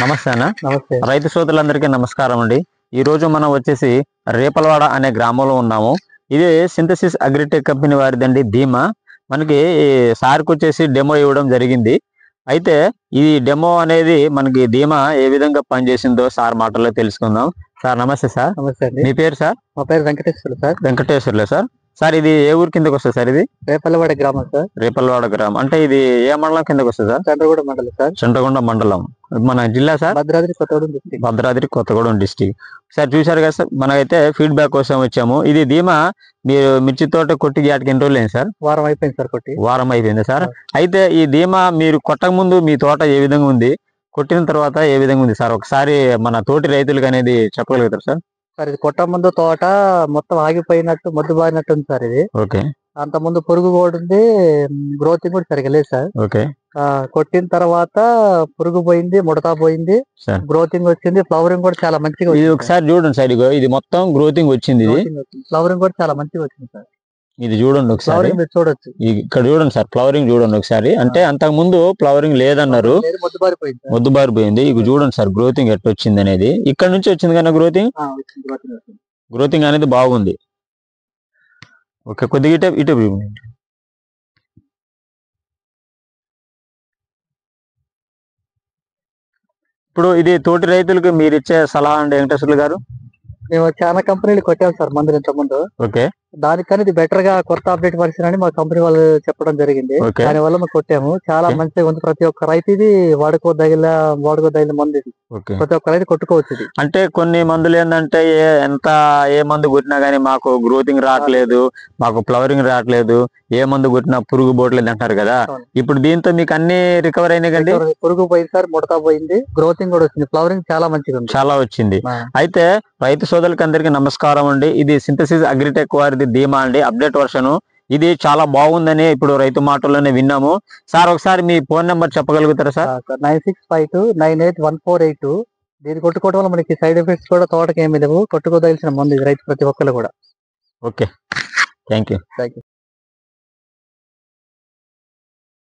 నమస్తే అన్న. నమస్తే. రైతు సోదరులందరికీ నమస్కారం అండి. ఈ రోజు మనం వచ్చేసి రేపలవాడ అనే గ్రామంలో ఉన్నాము. ఇది సింథసిస్ అగ్రిటెక్ కంపెనీ వారిదండి ధీమా. మనకి సార్కి వచ్చేసి డెమో ఇవ్వడం జరిగింది. అయితే ఈ డెమో అనేది మనకి ధీమా ఏ విధంగా పనిచేసిందో సార్ మాటల్లో తెలుసుకుందాం. సార్ నమస్తే సార్. నమస్తే అండి. మీ పేరు సార్? మా పేరు వెంకటేశ్వర్లు సార్. వెంకటేశ్వర్లే సార్. సార్ ఇది ఏ ఊరు కిందకి వస్తుంది సార్? ఇది రేపల్లవాడ గ్రామం సార్. రేపలవాడ గ్రామం అంటే ఇది ఏ మండలం కిందకి వస్తుంది సార్? చంద్రగూడ మండలం సార్. చంద్రగొండ మండలం. మన జిల్లా sir? Bhadradri Kothagudem district. Bhadradri Kothagudem district. Sir చూశారు కదా సార్, మనకైతే ఫీడ్బ్యాక్ కోసం వచ్చాము. ఇది ధీమా మీరు మిర్చి తోట కొట్టి గ్యాటికి ఎన్ని రోజులు అయింది సార్? వారం అయిపోయింది సార్ కొట్టి. వారం అయిపోయింది సార్. అయితే ఈ ధీమా మీరు కొట్టక ముందు మీ తోట ఏ విధంగా ఉంది, కొట్టిన తర్వాత ఏ విధంగా ఉంది సార్? ఒకసారి మన తోటి రైతులకు అనేది చెప్పగలుగుతారు సార్? సార్ ఇది కొట్ట ముందు తోట మొత్తం ఆగిపోయినట్టు మొద్దు బారినట్టు ఉంది సార్. ఇది ఓకే. అంత ముందు పురుగు కూడా ఉంది, గ్రోతింగ్ కూడా సరిగా లేదు సార్. ఓకే. కొట్టిన తర్వాత పురుగు పోయింది, ముడత పోయింది, గ్రోతింగ్ వచ్చింది, ఫ్లవరింగ్ కూడా చాలా మంచిగా ఇది ఒకసారి చూడండి సార్. ఇగో ఇది మొత్తం గ్రోతింగ్ వచ్చింది. ఫ్లవరింగ్ కూడా చాలా మంచిగా వచ్చింది సార్. ఇది చూడండి ఒకసారి, మీరు చూడొచ్చు. ఇక్కడ చూడండి సార్, ఫ్లవరింగ్ చూడండి ఒకసారి. అంటే అంతకు ముందు ఫ్లవరింగ్ లేదన్నారు, మొద్దు బారిపోయింది. ఇక చూడండి సార్ గ్రోతింగ్ ఎట్లా వచ్చింది అనేది. ఇక్కడ నుంచి వచ్చింది కన్నా గ్రోతింగ్ అనేది బాగుంది. ఓకే, కొద్దిగా ఇటు ఇప్పుడు ఇది తోటి రైతులకు మీరు ఇచ్చే సలహా అండి వెంకటేశ్వర్లు గారు? మేము చాలా కంపెనీలు కొట్టాం సార్ మందులు ఇంత ముందు. ఓకే. దానికని ఇది బెటర్ గా కొత్త అప్డేట్ వర్షన్ అని మా కంపెనీ వాళ్ళు చెప్పడం జరిగింది. దాని వల్ల మేము కొట్టాము. చాలా మంచిగా ఉంది. ప్రతి ఒక్క రైతు ఇది వాడుకోదగిన మందు ఇది. ప్రతి ఒక్క రైతు కొట్టుకోవచ్చు ఇది. అంటే కొన్ని మందులు ఏంటంటే ఏ మందు కొట్టినా గానీ మాకు గ్రోతింగ్ రావట్లేదు, మాకు ఫ్లవరింగ్ రావట్లేదు, ఏ మందు కొట్టినా పురుగు పోవట్లేదు అంటారు కదా. ఇప్పుడు దీంతో మీకు అన్ని రికవర్ అయినాయి కండి? పురుగు పోయింది సార్, ముడత పోయింది, గ్రోతింగ్ కూడా వచ్చింది, ఫ్లవరింగ్ చాలా మంచిగా ఉంది. చాలా వచ్చింది. అయితే రైతు సోదరులకి అందరికీ నమస్కారం అండి. ఇది సింథసిస్ అగ్రిటెక్ వారిది ధీమా అండి, అప్డేట్ వర్షన్. ఇది చాలా బాగుందని ఇప్పుడు రైతు మాటల్లోనే విన్నాము. సార్ ఒకసారి మీ ఫోన్ నెంబర్ చెప్పగలుగుతారా సార్? 9652981482. దీన్ని కొట్టుకోవడం వల్ల మనకి సైడ్ ఎఫెక్ట్స్ కూడా తోటకి ఏమి లేవు. కొట్టుకోదగిన మంది రైతు ప్రతి ఒక్కరు కూడా. Okay, thank you.